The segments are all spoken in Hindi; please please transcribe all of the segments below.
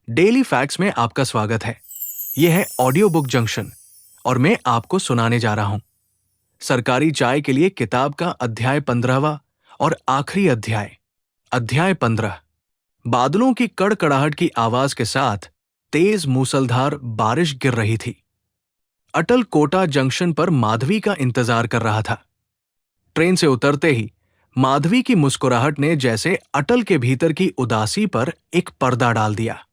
डेली फैक्ट्स में आपका स्वागत है। यह है ऑडियो बुक जंक्शन और मैं आपको सुनाने जा रहा हूं सरकारी चाय के लिए किताब का अध्याय 15वां और आखिरी अध्याय। अध्याय 15। बादलों की कड़कड़ाहट की आवाज के साथ तेज मूसलधार बारिश गिर रही थी। अटल कोटा जंक्शन पर माधवी का इंतजार कर रहा था। ट्रेन से उतरते ही माधवी की मुस्कुराहट ने जैसे अटल के भीतर की उदासी पर एक पर्दा डाल दिया।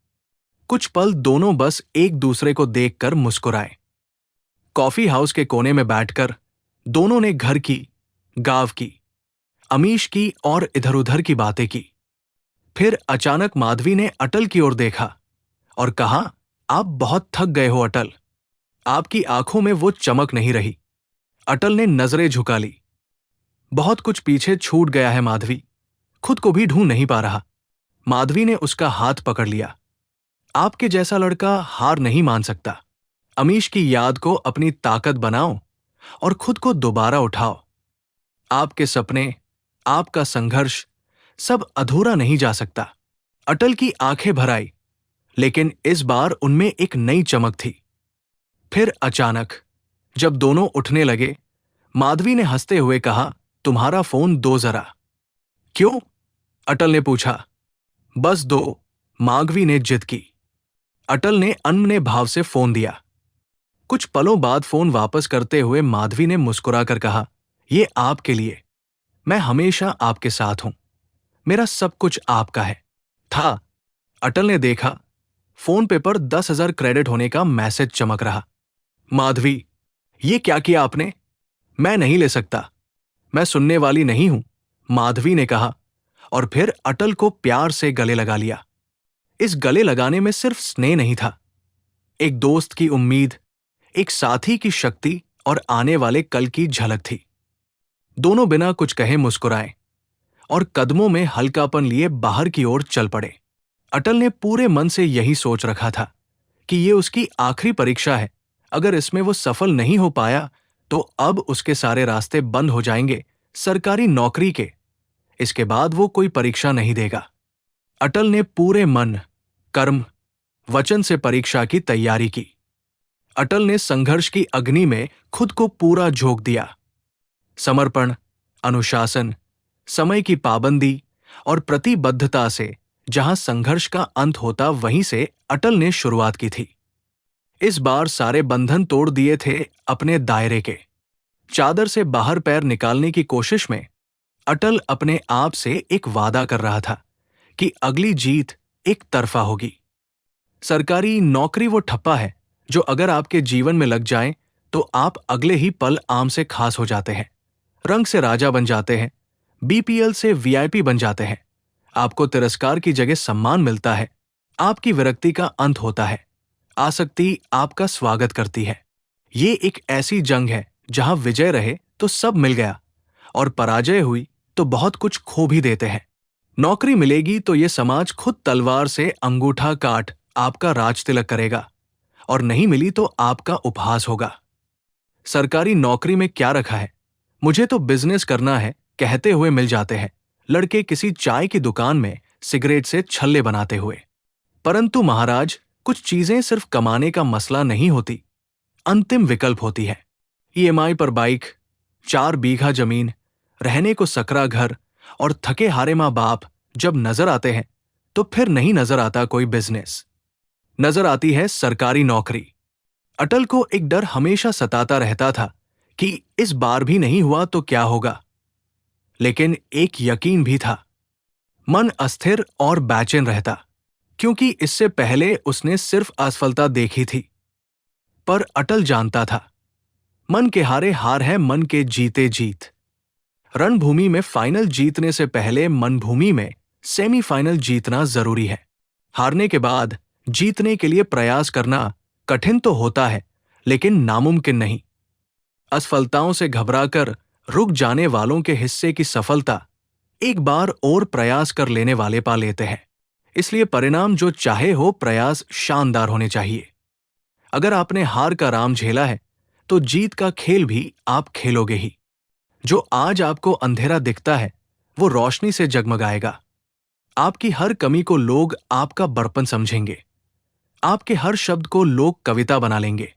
कुछ पल दोनों बस एक दूसरे को देखकर मुस्कुराए। कॉफी हाउस के कोने में बैठकर दोनों ने घर की, गांव की, अमीश की और इधर-उधर की बातें की। फिर अचानक माधवी ने अटल की ओर देखा और कहा, आप बहुत थक गए हो अटल। आपकी आंखों में वो चमक नहीं रही। अटल ने नजरें झुका ली। बहुत कुछ पीछे छूट गया है माधवी, खुद को भी ढूंढ नहीं पा रहा। माधवी ने उसका हाथ पकड़ लिया। आपके जैसा लड़का हार नहीं मान सकता। अमीश की याद को अपनी ताकत बनाओ और खुद को दोबारा उठाओ। आपके सपने, आपका संघर्ष सब अधूरा नहीं जा सकता। अटल की आंखें भर आई, लेकिन इस बार उनमें एक नई चमक थी। फिर अचानक जब दोनों उठने लगे, माधवी ने हंसते हुए कहा, तुम्हारा फोन दो जरा। क्यों? अटल ने पूछा। बस दो, माधवी ने जिद की। अटल ने अनमने भाव से फोन दिया। कुछ पलों बाद फोन वापस करते हुए माधवी ने मुस्कुराकर कहा, ये आपके लिए। मैं हमेशा आपके साथ हूं। मेरा सब कुछ आपका है। था। अटल ने देखा, फोन पे पर 10,000 क्रेडिट होने का मैसेज चमक रहा। माधवी, ये क्या किया आपने? मैं नहीं ले सकता। मैं सुनने वाली नहीं हूं, माधवी ने कहा और फिर अटल को प्यार से गले लगा लिया। इस गले लगाने में सिर्फ स्नेह नहीं था, एक दोस्त की उम्मीद, एक साथी की शक्ति और आने वाले कल की झलक थी। दोनों बिना कुछ कहे मुस्कुराए और कदमों में हल्कापन लिए बाहर की ओर चल पड़े। अटल ने पूरे मन से यही सोच रखा था कि ये उसकी आखिरी परीक्षा है। अगर इसमें वो सफल नहीं हो पाया तो अब उसके सारे रास्ते बंद हो जाएंगे सरकारी नौकरी के। इसके बाद वो कोई परीक्षा नहीं देगा। अटल ने पूरे मन, कर्म, वचन से परीक्षा की तैयारी की। अटल ने संघर्ष की अग्नि में खुद को पूरा झोंक दिया। समर्पण, अनुशासन, समय की पाबंदी और प्रतिबद्धता से जहां संघर्ष का अंत होता वहीं से अटल ने शुरुआत की थी। इस बार सारे बंधन तोड़ दिए थे अपने दायरे के। चादर से बाहर पैर निकालने की कोशिश में अटल अपने आप से एक वादा कर रहा था कि अगली जीत एक तरफा होगी। सरकारी नौकरी वो ठप्पा है जो अगर आपके जीवन में लग जाए तो आप अगले ही पल आम से खास हो जाते हैं, रंग से राजा बन जाते हैं, बीपीएल से वीआईपी बन जाते हैं। आपको तिरस्कार की जगह सम्मान मिलता है। आपकी विरक्ति का अंत होता है। आसक्ति आपका स्वागत करती है। ये एक ऐसी जंग है जहां विजय रहे तो सब मिल गया और पराजय हुई तो बहुत कुछ खो भी देते हैं। नौकरी मिलेगी तो ये समाज खुद तलवार से अंगूठा काट आपका राज तिलक करेगा और नहीं मिली तो आपका उपहास होगा। सरकारी नौकरी में क्या रखा है? मुझे तो बिजनेस करना है कहते हुए मिल जाते हैं लड़के किसी चाय की दुकान में सिगरेट से छल्ले बनाते हुए। परंतु महाराज, कुछ चीजें सिर्फ कमाने का मसला नहीं होती, अंतिम विकल्प होती है। ईएमआई पर बाइक, 4 बीघा जमीन, रहने को सकरा घर और थके हारे माँ बाप जब नजर आते हैं तो फिर नहीं नजर आता कोई बिजनेस, नजर आती है सरकारी नौकरी। अटल को एक डर हमेशा सताता रहता था कि इस बार भी नहीं हुआ तो क्या होगा, लेकिन एक यकीन भी था। मन अस्थिर और बेचैन रहता, क्योंकि इससे पहले उसने सिर्फ असफलता देखी थी। पर अटल जानता था, मन के हारे हार है, मन के जीते जीत। रणभूमि में फाइनल जीतने से पहले मनभूमि में सेमीफाइनल जीतना जरूरी है। हारने के बाद जीतने के लिए प्रयास करना कठिन तो होता है, लेकिन नामुमकिन नहीं। असफलताओं से घबराकर रुक जाने वालों के हिस्से की सफलता एक बार और प्रयास कर लेने वाले पा लेते हैं। इसलिए परिणाम जो चाहे हो, प्रयास शानदार होने चाहिए। अगर आपने हार का राम झेला है तो जीत का खेल भी आप खेलोगे ही। जो आज आपको अंधेरा दिखता है वो रोशनी से जगमगाएगा। आपकी हर कमी को लोग आपका बड़पन समझेंगे। आपके हर शब्द को लोग कविता बना लेंगे।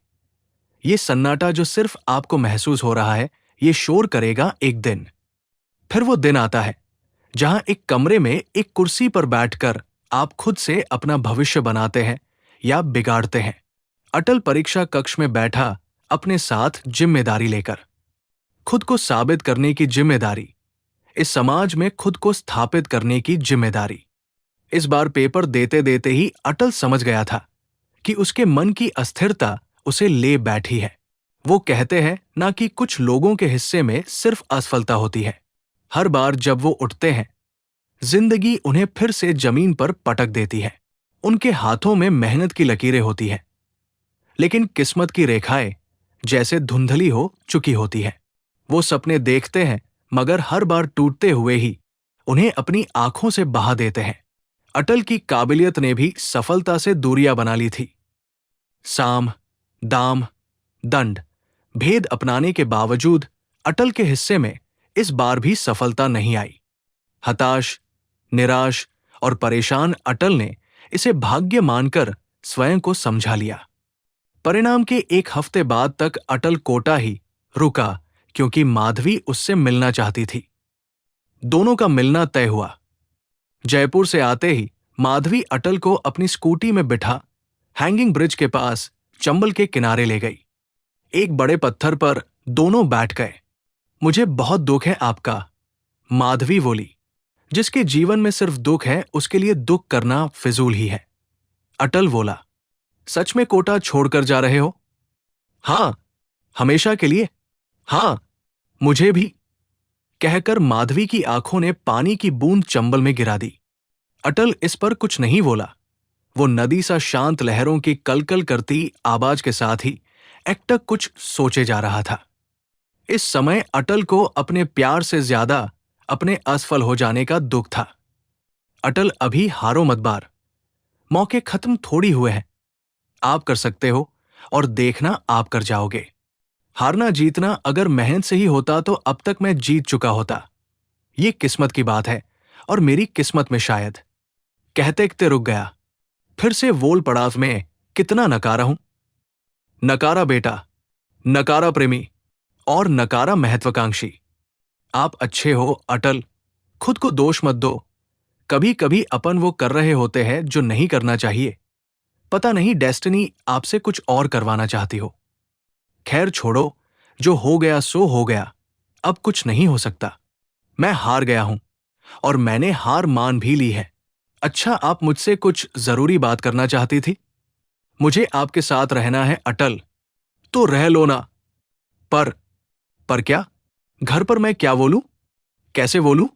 ये सन्नाटा जो सिर्फ आपको महसूस हो रहा है, ये शोर करेगा एक दिन। फिर वो दिन आता है जहां एक कमरे में एक कुर्सी पर बैठकर आप खुद से अपना भविष्य बनाते हैं या बिगाड़ते हैं। अटल परीक्षा कक्ष में बैठा, अपने साथ जिम्मेदारी लेकर, खुद को साबित करने की जिम्मेदारी, इस समाज में खुद को स्थापित करने की जिम्मेदारी। इस बार पेपर देते देते ही अटल समझ गया था कि उसके मन की अस्थिरता उसे ले बैठी है। वो कहते हैं ना कि कुछ लोगों के हिस्से में सिर्फ असफलता होती है। हर बार जब वो उठते हैं, जिंदगी उन्हें फिर से जमीन पर पटक देती है। उनके हाथों में मेहनत की लकीरें होती हैं, लेकिन किस्मत की रेखाएं जैसे धुंधली हो चुकी होती है। वो सपने देखते हैं, मगर हर बार टूटते हुए ही उन्हें अपनी आंखों से बहा देते हैं। अटल की काबिलियत ने भी सफलता से दूरियां बना ली थी। साम, दाम, दंड, भेद अपनाने के बावजूद अटल के हिस्से में इस बार भी सफलता नहीं आई। हताश, निराश और परेशान अटल ने इसे भाग्य मानकर स्वयं को समझा लिया। परिणाम के एक हफ्ते बाद तक अटल कोटा ही रुका, क्योंकि माधवी उससे मिलना चाहती थी। दोनों का मिलना तय हुआ। जयपुर से आते ही माधवी अटल को अपनी स्कूटी में बिठा हैंगिंग ब्रिज के पास चंबल के किनारे ले गई। एक बड़े पत्थर पर दोनों बैठ गए। मुझे बहुत दुख है आपका, माधवी बोली। जिसके जीवन में सिर्फ दुख है, उसके लिए दुख करना फिजूल ही है। अटल बोला, सच में कोटा छोड़कर जा रहे हो? हां, हमेशा के लिए। हां, मुझे भी, कहकर माधवी की आंखों ने पानी की बूंद चंबल में गिरा दी। अटल इस पर कुछ नहीं बोला। वो नदी सा शांत लहरों की कलकल करती आवाज के साथ ही एकटक कुछ सोचे जा रहा था। इस समय अटल को अपने प्यार से ज्यादा अपने असफल हो जाने का दुख था। अटल, अभी हारो मत बार, मौके खत्म थोड़ी हुए हैं। आप कर सकते हो और देखना आप कर जाओगे। हारना जीतना अगर मेहनत से ही होता तो अब तक मैं जीत चुका होता। ये किस्मत की बात है और मेरी किस्मत में शायद। कहते कहते रुक गया। फिर से वोल पड़ाव में कितना नकारा हूं। नकारा बेटा, नकारा प्रेमी और नकारा महत्वाकांक्षी। आप अच्छे हो अटल, खुद को दोष मत दो। कभी कभी अपन वो कर रहे होते हैं जो नहीं करना चाहिए। पता नहीं डेस्टिनी आपसे कुछ और करवाना चाहती हो। खैर छोड़ो, जो हो गया सो हो गया, अब कुछ नहीं हो सकता। मैं हार गया हूं और मैंने हार मान भी ली है। अच्छा, आप मुझसे कुछ जरूरी बात करना चाहती थी? मुझे आपके साथ रहना है अटल। तो रह लो ना। पर क्या? घर पर मैं क्या बोलूं? कैसे बोलूं?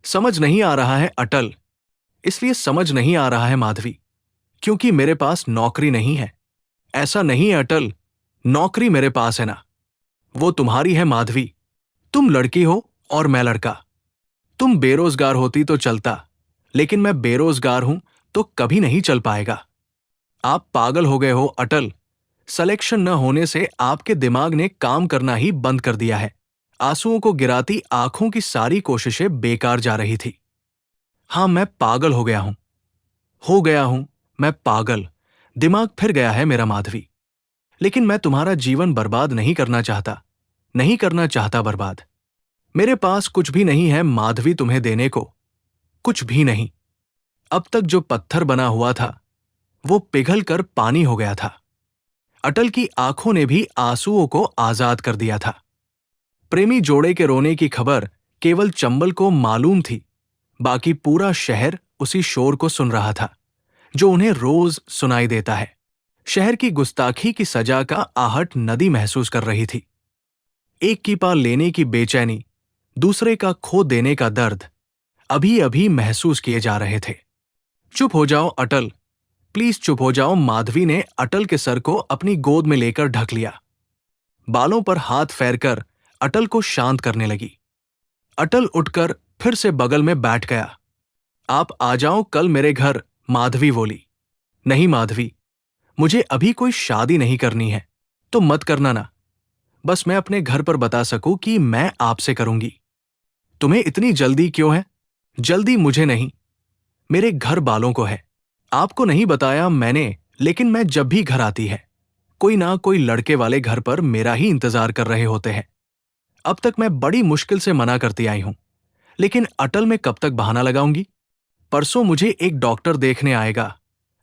समझ नहीं आ रहा है अटल। इसलिए समझ नहीं आ रहा है माधवी, क्योंकि मेरे पास नौकरी नहीं है। ऐसा नहीं है अटल, नौकरी मेरे पास है ना। वो तुम्हारी है माधवी। तुम लड़की हो और मैं लड़का। तुम बेरोजगार होती तो चलता, लेकिन मैं बेरोजगार हूं तो कभी नहीं चल पाएगा। आप पागल हो गए हो अटल। सिलेक्शन न होने से आपके दिमाग ने काम करना ही बंद कर दिया है। आंसुओं को गिराती आंखों की सारी कोशिशें बेकार जा रही थी। हां, मैं पागल हो गया हूं, मैं पागल। दिमाग फिर गया है मेरा माधवी। लेकिन मैं तुम्हारा जीवन बर्बाद नहीं करना चाहता बर्बाद। मेरे पास कुछ भी नहीं है माधवी तुम्हें देने को, कुछ भी नहीं। अब तक जो पत्थर बना हुआ था वो पिघल कर पानी हो गया था। अटल की आंखों ने भी आंसुओं को आजाद कर दिया था। प्रेमी जोड़े के रोने की खबर केवल चंबल को मालूम थी, बाकी पूरा शहर उसी शोर को सुन रहा था जो उन्हें रोज सुनाई देता है। शहर की गुस्ताखी की सजा का आहट नदी महसूस कर रही थी। एक की पा लेने की बेचैनी, दूसरे का खो देने का दर्द अभी अभी महसूस किए जा रहे थे। चुप हो जाओ अटल, प्लीज चुप हो जाओ। माधवी ने अटल के सर को अपनी गोद में लेकर ढक लिया। बालों पर हाथ फेरकर अटल को शांत करने लगी। अटल उठकर फिर से बगल में बैठ गया। आप आ जाओ कल मेरे घर, माधवी बोली। नहीं माधवी, मुझे अभी कोई शादी नहीं करनी है, तो मत करना ना। बस मैं अपने घर पर बता सकूं कि मैं आपसे करूंगी। तुम्हें इतनी जल्दी क्यों है? जल्दी मुझे नहीं, मेरे घर वालों को है। आपको नहीं बताया मैंने, लेकिन मैं जब भी घर आती है, कोई ना कोई लड़के वाले घर पर मेरा ही इंतजार कर रहे होते हैं। अब तक मैं बड़ी मुश्किल से मना करती आई हूं, लेकिन अटल में कब तक बहाना लगाऊंगी? परसों मुझे एक डॉक्टर देखने आएगा।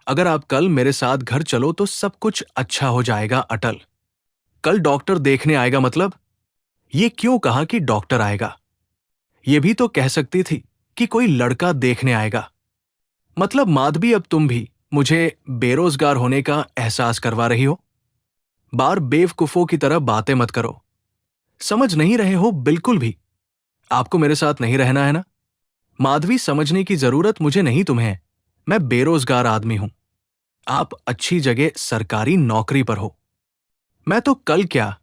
अगर आप कल मेरे साथ घर चलो तो सब कुछ अच्छा हो जाएगा अटल। कल डॉक्टर देखने आएगा मतलब? ये क्यों कहा कि डॉक्टर आएगा? ये भी तो कह सकती थी कि कोई लड़का देखने आएगा। मतलब माधवी, अब तुम भी मुझे बेरोजगार होने का एहसास करवा रही हो। बार बेवकूफों की तरह बातें मत करो। समझ नहीं रहे हो बिल्कुल भी। आपको मेरे साथ नहीं रहना है ना? माधवी, समझने की जरूरत मुझे नहीं तुम्हें है। मैं बेरोजगार आदमी हूं। आप अच्छी जगह सरकारी नौकरी पर हो। मैं तो कल क्या,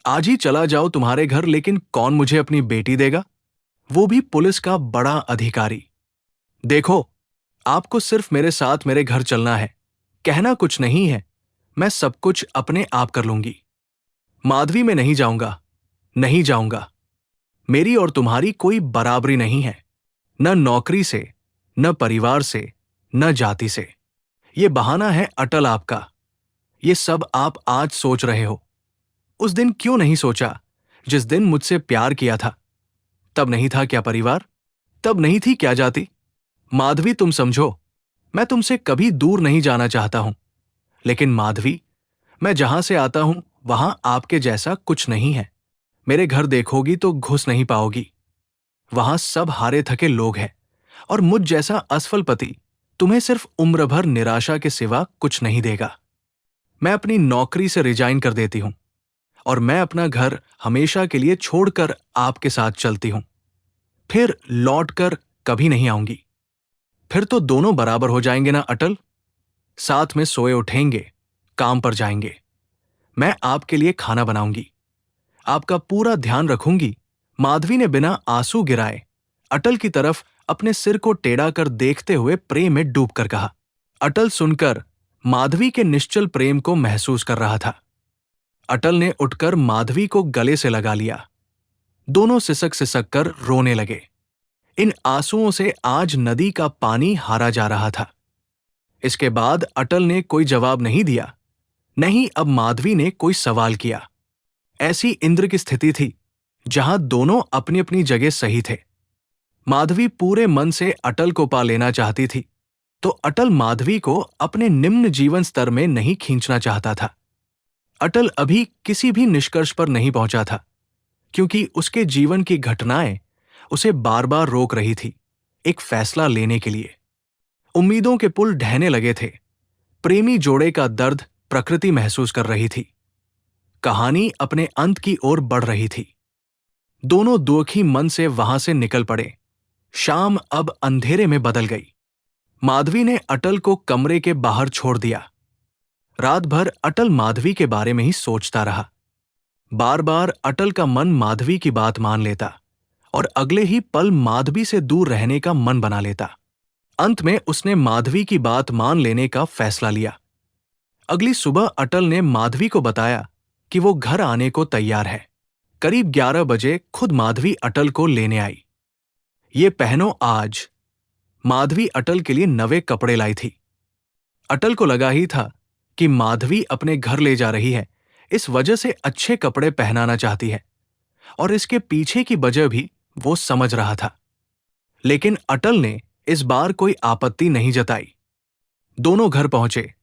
आज ही चला जाओ तुम्हारे घर, लेकिन कौन मुझे अपनी बेटी देगा? वो भी पुलिस का बड़ा अधिकारी। देखो, आपको सिर्फ मेरे साथ मेरे घर चलना है। कहना कुछ नहीं है। मैं सब कुछ अपने आप कर लूंगी। माधवी, मैं नहीं जाऊंगा। नहीं जाऊंगा। मेरी और तुम्हारी कोई बराबरी नहीं है, न नौकरी से, न परिवार से, न जाति से। ये बहाना है अटल आपका। ये सब आप आज सोच रहे हो। उस दिन क्यों नहीं सोचा जिस दिन मुझसे प्यार किया था? तब नहीं था क्या परिवार? तब नहीं थी क्या जाति? माधवी, तुम समझो, मैं तुमसे कभी दूर नहीं जाना चाहता हूं, लेकिन माधवी, मैं जहां से आता हूं वहां आपके जैसा कुछ नहीं है। मेरे घर देखोगी तो घुस नहीं पाओगी। वहां सब हारे थके लोग हैं, और मुझ जैसा असफल पति तुम्हें सिर्फ उम्र भर निराशा के सिवा कुछ नहीं देगा। मैं अपनी नौकरी से रिजाइन कर देती हूं, और मैं अपना घर हमेशा के लिए छोड़कर आपके साथ चलती हूं। फिर लौटकर कभी नहीं आऊंगी। फिर तो दोनों बराबर हो जाएंगे ना अटल? साथ में सोए उठेंगे, काम पर जाएंगे। मैं आपके लिए खाना बनाऊंगी, आपका पूरा ध्यान रखूंगी। माधवी ने बिना आंसू गिराए अटल की तरफ अपने सिर को टेढ़ा कर देखते हुए प्रेम में डूबकर कहा। अटल सुनकर माधवी के निश्चल प्रेम को महसूस कर रहा था। अटल ने उठकर माधवी को गले से लगा लिया। दोनों सिसक सिसक कर रोने लगे। इन आंसुओं से आज नदी का पानी हारा जा रहा था। इसके बाद अटल ने कोई जवाब नहीं दिया, नहीं अब माधवी ने कोई सवाल किया। ऐसी इंद्र की स्थिति थी जहां दोनों अपनी अपनी जगह सही थे। माधवी पूरे मन से अटल को पा लेना चाहती थी, तो अटल माधवी को अपने निम्न जीवन स्तर में नहीं खींचना चाहता था। अटल अभी किसी भी निष्कर्ष पर नहीं पहुंचा था, क्योंकि उसके जीवन की घटनाएं उसे बार बार रोक रही थी एक फैसला लेने के लिए। उम्मीदों के पुल ढहने लगे थे। प्रेमी जोड़े का दर्द प्रकृति महसूस कर रही थी। कहानी अपने अंत की ओर बढ़ रही थी। दोनों दुखी मन से वहां से निकल पड़े। शाम अब अंधेरे में बदल गई। माधवी ने अटल को कमरे के बाहर छोड़ दिया। रात भर अटल माधवी के बारे में ही सोचता रहा। बार बार अटल का मन माधवी की बात मान लेता, और अगले ही पल माधवी से दूर रहने का मन बना लेता। अंत में उसने माधवी की बात मान लेने का फैसला लिया। अगली सुबह अटल ने माधवी को बताया कि वो घर आने को तैयार है। करीब 11 बजे खुद माधवी अटल को लेने आई। ये पहनो आज। माधवी अटल के लिए नवे कपड़े लाई थी। अटल को लगा ही था कि माधवी अपने घर ले जा रही है, इस वजह से अच्छे कपड़े पहनाना चाहती है, और इसके पीछे की वजह भी वो समझ रहा था। लेकिन अटल ने इस बार कोई आपत्ति नहीं जताई। दोनों घर पहुंचे।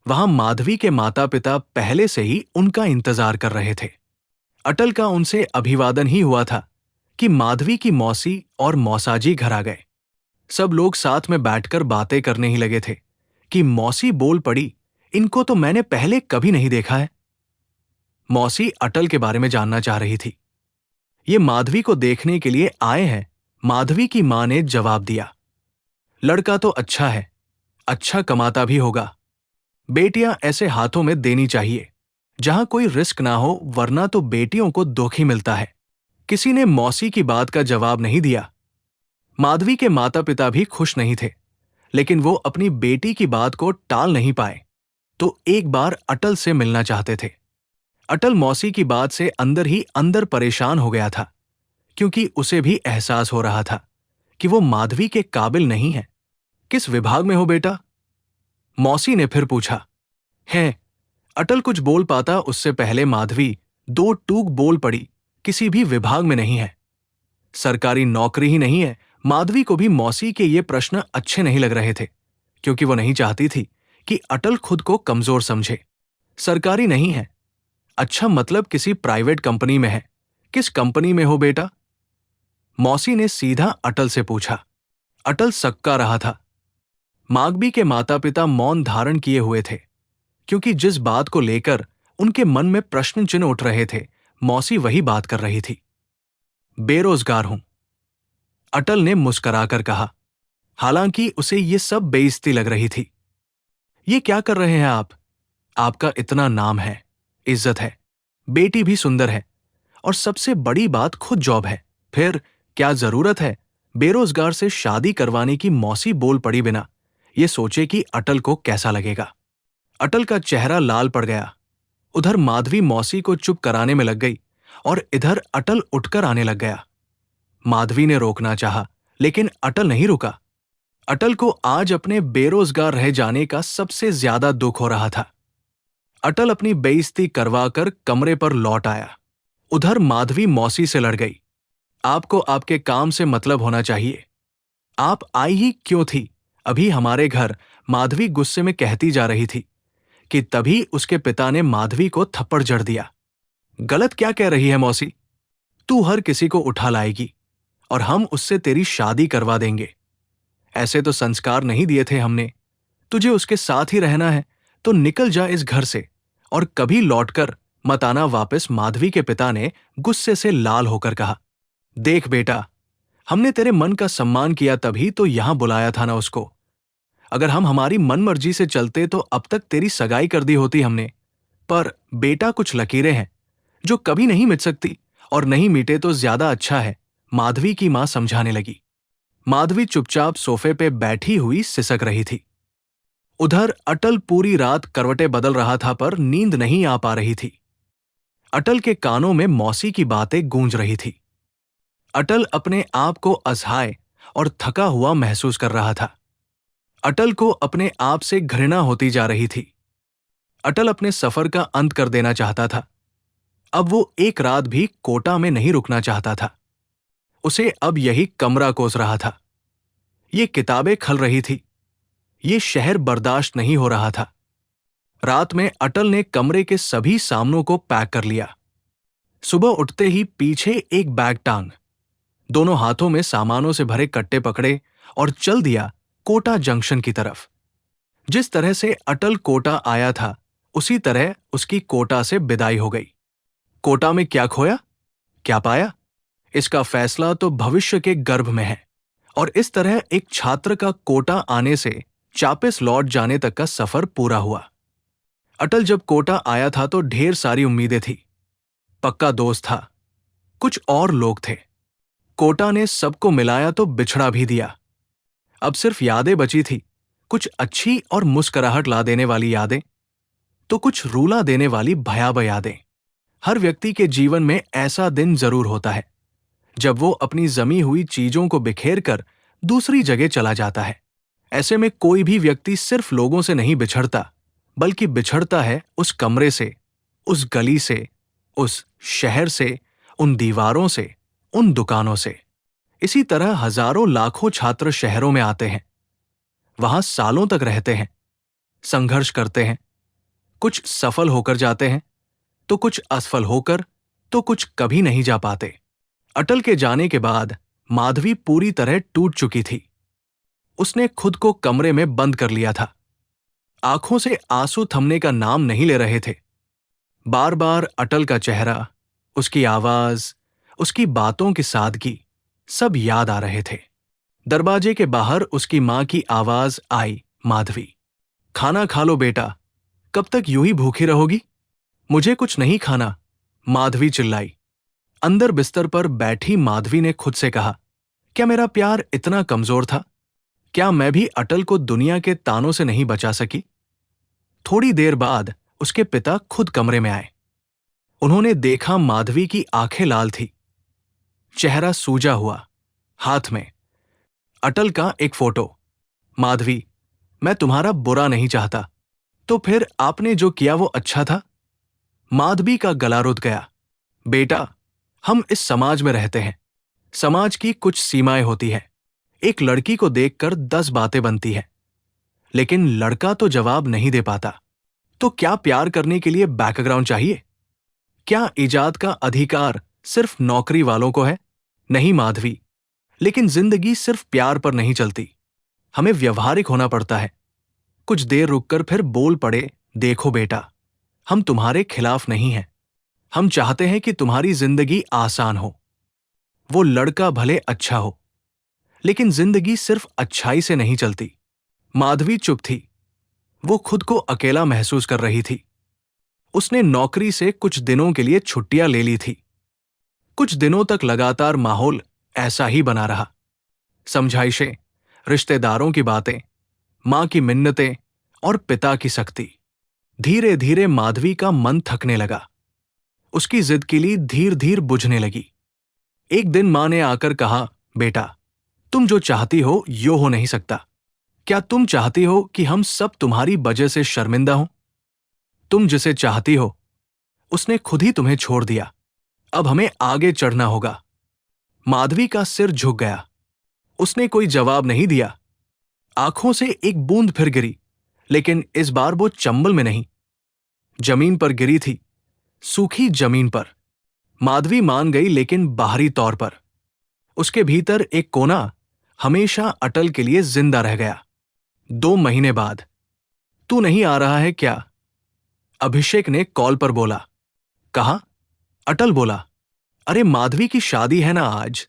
वहां माधवी के माता पिता पहले से ही उनका इंतजार कर रहे थे। अटल का उनसे अभिवादन ही हुआ था कि माधवी की मौसी और मौसाजी घर आ गए। सब लोग साथ में बैठकर बातें करने ही लगे थे कि मौसी बोल पड़ी, इनको तो मैंने पहले कभी नहीं देखा है। मौसी अटल के बारे में जानना चाह रही थी। ये माधवी को देखने के लिए आए हैं, माधवी की मां ने जवाब दिया। लड़का तो अच्छा है, अच्छा कमाता भी होगा। बेटियां ऐसे हाथों में देनी चाहिए जहां कोई रिस्क ना हो, वरना तो बेटियों को दुख ही मिलता है। किसी ने मौसी की बात का जवाब नहीं दिया। माधवी के माता पिता भी खुश नहीं थे, लेकिन वो अपनी बेटी की बात को टाल नहीं पाए, तो एक बार अटल से मिलना चाहते थे। अटल मौसी की बात से अंदर ही अंदर परेशान हो गया था, क्योंकि उसे भी एहसास हो रहा था कि वो माधवी के काबिल नहीं है। किस विभाग में हो बेटा? मौसी ने फिर पूछा। हैं। अटल कुछ बोल पाता उससे पहले माधवी दो टूक बोल पड़ी, किसी भी विभाग में नहीं है, सरकारी नौकरी ही नहीं है। माधवी को भी मौसी के ये प्रश्न अच्छे नहीं लग रहे थे, क्योंकि वो नहीं चाहती थी कि अटल खुद को कमजोर समझे। सरकारी नहीं है, अच्छा मतलब किसी प्राइवेट कंपनी में है। किस कंपनी में हो बेटा? मौसी ने सीधा अटल से पूछा। अटल सक्का रहा था। मागबी के माता पिता मौन धारण किए हुए थे, क्योंकि जिस बात को लेकर उनके मन में प्रश्न चिन्ह उठ रहे थे, मौसी वही बात कर रही थी। बेरोजगार हूं, अटल ने मुस्कुराकर कहा, हालांकि उसे ये सब बेइज्जती लग रही थी। ये क्या कर रहे हैं आप? आपका इतना नाम है, इज्जत है, बेटी भी सुंदर है, और सबसे बड़ी बात खुद जॉब है, फिर क्या जरूरत है बेरोजगार से शादी करवाने की? मौसी बोल पड़ी बिना ये सोचे कि अटल को कैसा लगेगा। अटल का चेहरा लाल पड़ गया। उधर माधवी मौसी को चुप कराने में लग गई और इधर अटल उठकर आने लग गया। माधवी ने रोकना चाहा, लेकिन अटल नहीं रुका। अटल को आज अपने बेरोजगार रह जाने का सबसे ज्यादा दुख हो रहा था। अटल अपनी बेइज्जती करवाकर कमरे पर लौट आया। उधर माधवी मौसी से लड़ गई। आपको आपके काम से मतलब होना चाहिए। आप आई ही क्यों थी अभी हमारे घर? माधवी गुस्से में कहती जा रही थी कि तभी उसके पिता ने माधवी को थप्पड़ जड़ दिया। गलत क्या कह रही है मौसी? तू हर किसी को उठा लाएगी और हम उससे तेरी शादी करवा देंगे। ऐसे तो संस्कार नहीं दिए थे हमने। तुझे उसके साथ ही रहना है तो निकल जा इस घर से और कभी लौटकर मत आना वापस। माधवी के पिता ने गुस्से से लाल होकर कहा, देख बेटा, हमने तेरे मन का सम्मान किया तभी तो यहां बुलाया था ना उसको। अगर हम हमारी मनमर्जी से चलते तो अब तक तेरी सगाई कर दी होती हमने। पर बेटा कुछ लकीरें हैं जो कभी नहीं मिट सकती, और नहीं मिटे तो ज्यादा अच्छा है। माधवी की मां समझाने लगी। माधवी चुपचाप सोफे पे बैठी हुई सिसक रही थी। उधर अटल पूरी रात करवटें बदल रहा था, पर नींद नहीं आ पा रही थी। अटल के कानों में मौसी की बातें गूंज रही थी। अटल अपने आप को असहाय और थका हुआ महसूस कर रहा था। अटल को अपने आप से घृणा होती जा रही थी। अटल अपने सफर का अंत कर देना चाहता था। अब वो एक रात भी कोटा में नहीं रुकना चाहता था। उसे अब यही कमरा कोस रहा था। ये किताबें खल रही थी। ये शहर बर्दाश्त नहीं हो रहा था। रात में अटल ने कमरे के सभी सामानों को पैक कर लिया। सुबह उठते ही पीछे एक बैग टांग, दोनों हाथों में सामानों से भरे कट्टे पकड़े और चल दिया कोटा जंक्शन की तरफ। जिस तरह से अटल कोटा आया था, उसी तरह उसकी कोटा से विदाई हो गई। कोटा में क्या खोया, क्या पाया, इसका फैसला तो भविष्य के गर्भ में है। और इस तरह एक छात्र का कोटा आने से चापिस लौट जाने तक का सफर पूरा हुआ। अटल जब कोटा आया था तो ढेर सारी उम्मीदें थी। पक्का दोस्त था, कुछ और लोग थे। कोटा ने सबको मिलाया तो बिछड़ा भी दिया। अब सिर्फ यादें बची थी, कुछ अच्छी और मुस्कुराहट ला देने वाली यादें, तो कुछ रूला देने वाली भयावह यादें। हर व्यक्ति के जीवन में ऐसा दिन जरूर होता है जब वो अपनी जमी हुई चीजों को बिखेर कर दूसरी जगह चला जाता है। ऐसे में कोई भी व्यक्ति सिर्फ लोगों से नहीं बिछड़ता, बल्कि बिछड़ता है उस कमरे से, उस गली से, उस शहर से, उन दीवारों से, उन दुकानों से। इसी तरह हजारों लाखों छात्र शहरों में आते हैं, वहां सालों तक रहते हैं, संघर्ष करते हैं। कुछ सफल होकर जाते हैं, तो कुछ असफल होकर, तो कुछ कभी नहीं जा पाते। अटल के जाने के बाद माधवी पूरी तरह टूट चुकी थी। उसने खुद को कमरे में बंद कर लिया था। आंखों से आंसू थमने का नाम नहीं ले रहे थे। बार बार अटल का चेहरा, उसकी आवाज, उसकी बातों की सादगी, सब याद आ रहे थे। दरवाजे के बाहर उसकी मां की आवाज आई, माधवी, खाना खा लो बेटा, कब तक यूं ही भूखी रहोगी? मुझे कुछ नहीं खाना, माधवी चिल्लाई। अंदर बिस्तर पर बैठी माधवी ने खुद से कहा, क्या मेरा प्यार इतना कमजोर था? क्या मैं भी अटल को दुनिया के तानों से नहीं बचा सकी? थोड़ी देर बाद उसके पिता खुद कमरे में आए। उन्होंने देखा माधवी की आंखें लाल थी, चेहरा सूजा हुआ, हाथ में अटल का एक फोटो। माधवी, मैं तुम्हारा बुरा नहीं चाहता, तो फिर आपने जो किया वो अच्छा था? माधवी का गला रुक गया। बेटा, हम इस समाज में रहते हैं। समाज की कुछ सीमाएं होती हैं। एक लड़की को देखकर 10 बातें बनती हैं, लेकिन लड़का तो जवाब नहीं दे पाता। तो क्या प्यार करने के लिए बैकग्राउंड चाहिए? क्या इजाद का अधिकार सिर्फ नौकरी वालों को है? नहीं माधवी, लेकिन जिंदगी सिर्फ प्यार पर नहीं चलती। हमें व्यवहारिक होना पड़ता है। कुछ देर रुककर फिर बोल पड़े, देखो बेटा, हम तुम्हारे खिलाफ नहीं हैं। हम चाहते हैं कि तुम्हारी जिंदगी आसान हो। वो लड़का भले अच्छा हो, लेकिन जिंदगी सिर्फ अच्छाई से नहीं चलती। माधवी चुप थी। वो खुद को अकेला महसूस कर रही थी। उसने नौकरी से कुछ दिनों के लिए छुट्टियां ले ली थी। कुछ दिनों तक लगातार माहौल ऐसा ही बना रहा। समझाइशें, रिश्तेदारों की बातें, मां की मिन्नतें और पिता की सख्ती। धीरे धीरे माधवी का मन थकने लगा। उसकी जिद के लिए धीर धीर बुझने लगी। एक दिन मां ने आकर कहा, बेटा, तुम जो चाहती हो यो हो नहीं सकता। क्या तुम चाहती हो कि हम सब तुम्हारी वजह से शर्मिंदा हों? तुम जिसे चाहती हो उसने खुद ही तुम्हें छोड़ दिया। अब हमें आगे चढ़ना होगा। माधवी का सिर झुक गया। उसने कोई जवाब नहीं दिया। आंखों से एक बूंद फिर गिरी, लेकिन इस बार वो चंबल में नहीं, जमीन पर गिरी थी, सूखी जमीन पर। माधवी मान गई, लेकिन बाहरी तौर पर। उसके भीतर एक कोना हमेशा अटल के लिए जिंदा रह गया। 2 महीने बाद। तू नहीं आ रहा है क्या? अभिषेक ने कॉल पर बोला। कहा? अटल बोला। अरे माधवी की शादी है ना आज,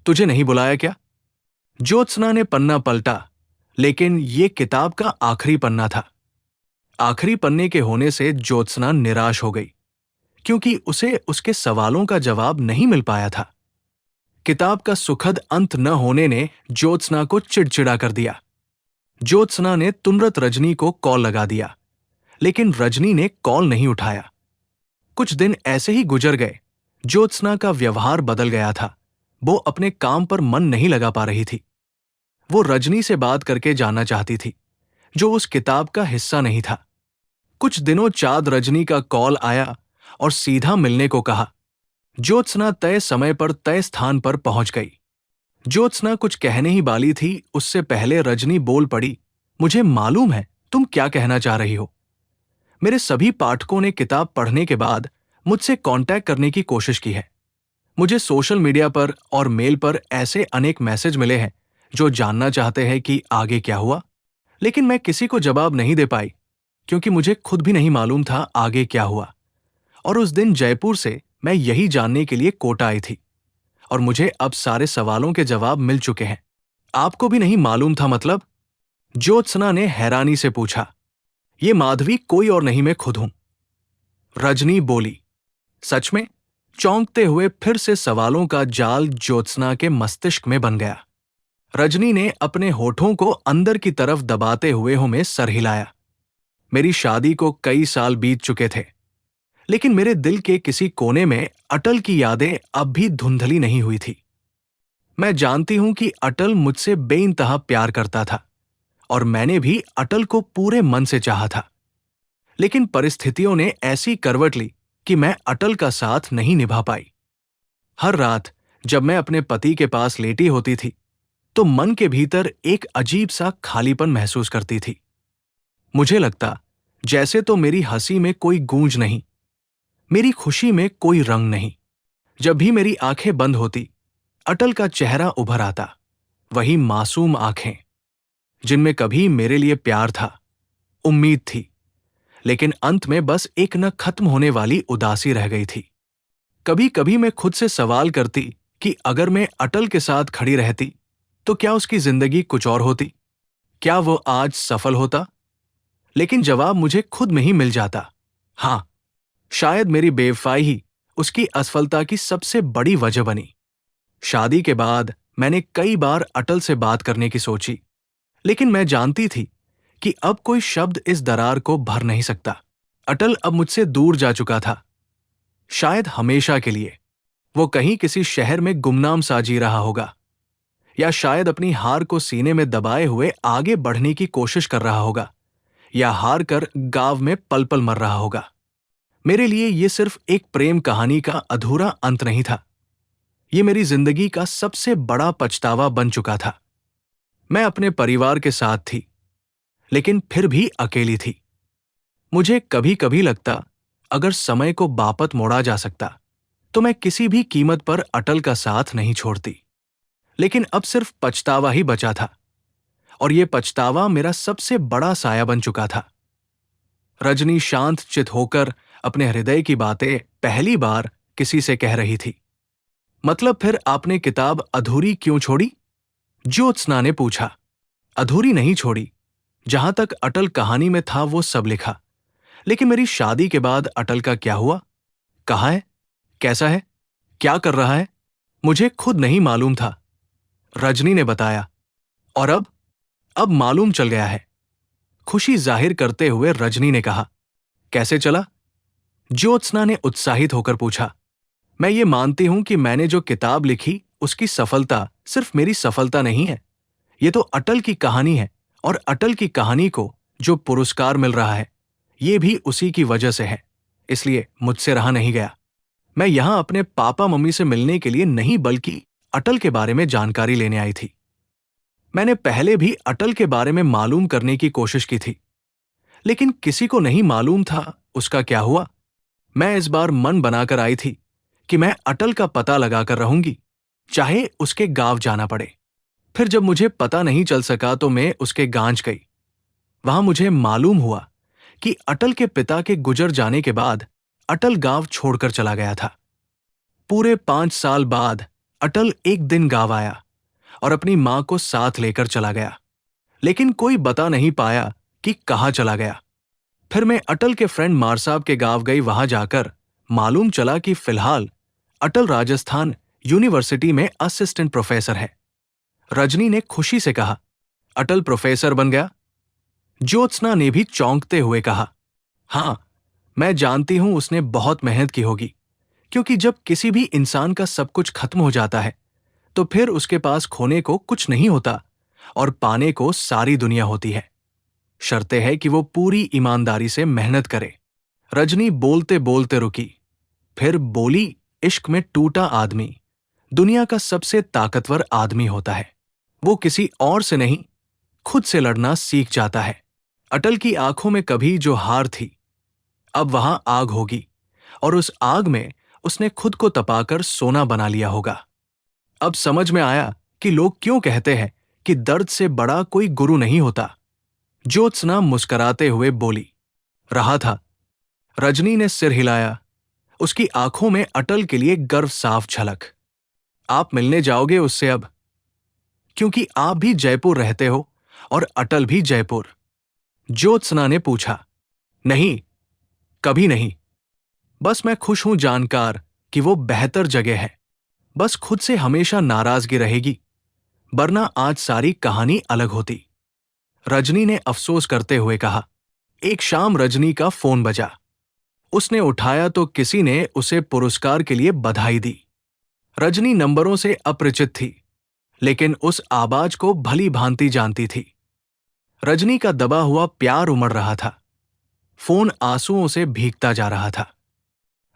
तुझे नहीं बुलाया क्या? ज्योत्सना ने पन्ना पलटा, लेकिन ये किताब का आखिरी पन्ना था। आखिरी पन्ने के होने से ज्योत्सना निराश हो गई, क्योंकि उसे उसके सवालों का जवाब नहीं मिल पाया था। किताब का सुखद अंत न होने ने ज्योत्सना को चिड़चिड़ा कर दिया। ज्योत्सना ने तुरंत रजनी को कॉल लगा दिया, लेकिन रजनी ने कॉल नहीं उठाया। कुछ दिन ऐसे ही गुजर गए। ज्योत्सना का व्यवहार बदल गया था। वो अपने काम पर मन नहीं लगा पा रही थी। वो रजनी से बात करके जानना चाहती थी, जो उस किताब का हिस्सा नहीं था। कुछ दिनों बाद रजनी का कॉल आया और सीधा मिलने को कहा। ज्योत्सना तय समय पर तय स्थान पर पहुंच गई। ज्योत्सना कुछ कहने ही वाली थी, उससे पहले रजनी बोल पड़ी, मुझे मालूम है तुम क्या कहना चाह रही हो। मेरे सभी पाठकों ने किताब पढ़ने के बाद मुझसे कांटेक्ट करने की कोशिश की है। मुझे सोशल मीडिया पर और मेल पर ऐसे अनेक मैसेज मिले हैं जो जानना चाहते हैं कि आगे क्या हुआ, लेकिन मैं किसी को जवाब नहीं दे पाई, क्योंकि मुझे खुद भी नहीं मालूम था आगे क्या हुआ। और उस दिन जयपुर से मैं यही जानने के लिए कोटा आई थी, और मुझे अब सारे सवालों के जवाब मिल चुके हैं। आपको भी नहीं मालूम था मतलब? ज्योत्सना ने हैरानी से पूछा। ये माधवी कोई और नहीं, मैं खुद हूं। रजनी बोली। सच में? चौंकते हुए फिर से सवालों का जाल ज्योत्सना के मस्तिष्क में बन गया। रजनी ने अपने होठों को अंदर की तरफ दबाते हुए में सर हिलाया। मेरी शादी को कई साल बीत चुके थे, लेकिन मेरे दिल के किसी कोने में अटल की यादें अब भी धुंधली नहीं हुई थी। मैं जानती हूं कि अटल मुझसे बेइंतहा प्यार करता था, और मैंने भी अटल को पूरे मन से चाहा था। लेकिन परिस्थितियों ने ऐसी करवट ली कि मैं अटल का साथ नहीं निभा पाई। हर रात जब मैं अपने पति के पास लेटी होती थी, तो मन के भीतर एक अजीब सा खालीपन महसूस करती थी। मुझे लगता जैसे तो मेरी हंसी में कोई गूंज नहीं, मेरी खुशी में कोई रंग नहीं। जब भी मेरी आंखें बंद होती, अटल का चेहरा उभर आता, वही मासूम आंखें, जिनमें कभी मेरे लिए प्यार था, उम्मीद थी, लेकिन अंत में बस एक न खत्म होने वाली उदासी रह गई थी। कभी कभी मैं खुद से सवाल करती कि अगर मैं अटल के साथ खड़ी रहती, तो क्या उसकी जिंदगी कुछ और होती? क्या वो आज सफल होता? लेकिन जवाब मुझे खुद में ही मिल जाता। हां, शायद मेरी बेवफाई ही उसकी असफलता की सबसे बड़ी वजह बनी। शादी के बाद मैंने कई बार अटल से बात करने की सोची, लेकिन मैं जानती थी कि अब कोई शब्द इस दरार को भर नहीं सकता। अटल अब मुझसे दूर जा चुका था, शायद हमेशा के लिए। वो कहीं किसी शहर में गुमनाम सा जी रहा होगा, या शायद अपनी हार को सीने में दबाए हुए आगे बढ़ने की कोशिश कर रहा होगा, या हार कर गांव में पल पल मर रहा होगा। मेरे लिए ये सिर्फ एक प्रेम कहानी का अधूरा अंत नहीं था, ये मेरी जिंदगी का सबसे बड़ा पछतावा बन चुका था। मैं अपने परिवार के साथ थी, लेकिन फिर भी अकेली थी। मुझे कभी कभी लगता, अगर समय को वापस मोड़ा जा सकता तो मैं किसी भी कीमत पर अटल का साथ नहीं छोड़ती। लेकिन अब सिर्फ पछतावा ही बचा था, और यह पछतावा मेरा सबसे बड़ा साया बन चुका था। रजनी शांत चित होकर अपने हृदय की बातें पहली बार किसी से कह रही थी। मतलब फिर आपने किताब अधूरी क्यों छोड़ी? ज्योत्सना ने पूछा। अधूरी नहीं छोड़ी, जहां तक अटल कहानी में था वो सब लिखा। लेकिन मेरी शादी के बाद अटल का क्या हुआ? कहाँ है? कैसा है? क्या कर रहा है? मुझे खुद नहीं मालूम था, रजनी ने बताया। और अब मालूम चल गया है, खुशी जाहिर करते हुए रजनी ने कहा। कैसे चला? ज्योत्सना ने उत्साहित होकर पूछा। मैं ये मानती हूं कि मैंने जो किताब लिखी उसकी सफलता सिर्फ मेरी सफलता नहीं है, ये तो अटल की कहानी है, और अटल की कहानी को जो पुरस्कार मिल रहा है ये भी उसी की वजह से है। इसलिए मुझसे रहा नहीं गया। मैं यहां अपने पापा मम्मी से मिलने के लिए नहीं, बल्कि अटल के बारे में जानकारी लेने आई थी। मैंने पहले भी अटल के बारे में मालूम करने की कोशिश की थी, लेकिन किसी को नहीं मालूम था उसका क्या हुआ। मैं इस बार मन बनाकर आई थी कि मैं अटल का पता लगाकर रहूंगी, चाहे उसके गांव जाना पड़े। फिर जब मुझे पता नहीं चल सका तो मैं उसके गांव गई। वहां मुझे मालूम हुआ कि अटल के पिता के गुजर जाने के बाद अटल गांव छोड़कर चला गया था। पूरे 5 साल बाद अटल एक दिन गांव आया और अपनी मां को साथ लेकर चला गया, लेकिन कोई बता नहीं पाया कि कहाँ चला गया। फिर मैं अटल के फ्रेंड मार साहब के गांव गई। वहां जाकर मालूम चला कि फिलहाल अटल राजस्थान यूनिवर्सिटी में असिस्टेंट प्रोफेसर है। रजनी ने खुशी से कहा। अटल प्रोफेसर बन गया? ज्योत्सना ने भी चौंकते हुए कहा। हां, मैं जानती हूं उसने बहुत मेहनत की होगी, क्योंकि जब किसी भी इंसान का सब कुछ खत्म हो जाता है तो फिर उसके पास खोने को कुछ नहीं होता और पाने को सारी दुनिया होती है। शर्ते है कि वो पूरी ईमानदारी से मेहनत करे। रजनी बोलते बोलते रुकी, फिर बोली, इश्क में टूटा आदमी दुनिया का सबसे ताकतवर आदमी होता है। वो किसी और से नहीं, खुद से लड़ना सीख जाता है। अटल की आंखों में कभी जो हार थी, अब वहां आग होगी, और उस आग में उसने खुद को तपाकर सोना बना लिया होगा। अब समझ में आया कि लोग क्यों कहते हैं कि दर्द से बड़ा कोई गुरु नहीं होता। ज्योत्सना मुस्कुराते हुए बोली। रहा था। रजनी ने सिर हिलाया। उसकी आंखों में अटल के लिए गर्व साफ झलक। आप मिलने जाओगे उससे अब? क्योंकि आप भी जयपुर रहते हो और अटल भी जयपुर? ज्योत्सना ने पूछा। नहीं, कभी नहीं। बस मैं खुश हूं जानकर कि वो बेहतर जगह है। बस खुद से हमेशा नाराजगी रहेगी, वरना आज सारी कहानी अलग होती, रजनी ने अफसोस करते हुए कहा। एक शाम रजनी का फोन बजा। उसने उठाया तो किसी ने उसे पुरस्कार के लिए बधाई दी। रजनी नंबरों से अपरिचित थी, लेकिन उस आवाज को भली भांति जानती थी। रजनी का दबा हुआ प्यार उमड़ रहा था। फोन आंसुओं से भीगता जा रहा था।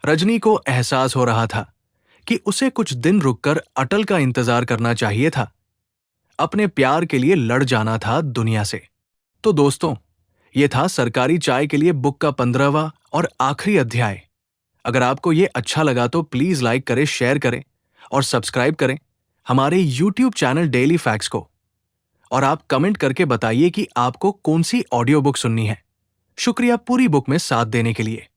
रजनी को एहसास हो रहा था कि उसे कुछ दिन रुककर अटल का इंतजार करना चाहिए था। अपने प्यार के लिए लड़ जाना था दुनिया से। तो दोस्तों, ये था सरकारी चाय के लिए बुक का 15वां और आखिरी अध्याय। अगर आपको ये अच्छा लगा तो प्लीज लाइक करें, शेयर करें और सब्सक्राइब करें हमारे YouTube चैनल डेली फैक्ट्स को। और आप कमेंट करके बताइए कि आपको कौन सी ऑडियो बुक सुननी है। शुक्रिया पूरी बुक में साथ देने के लिए।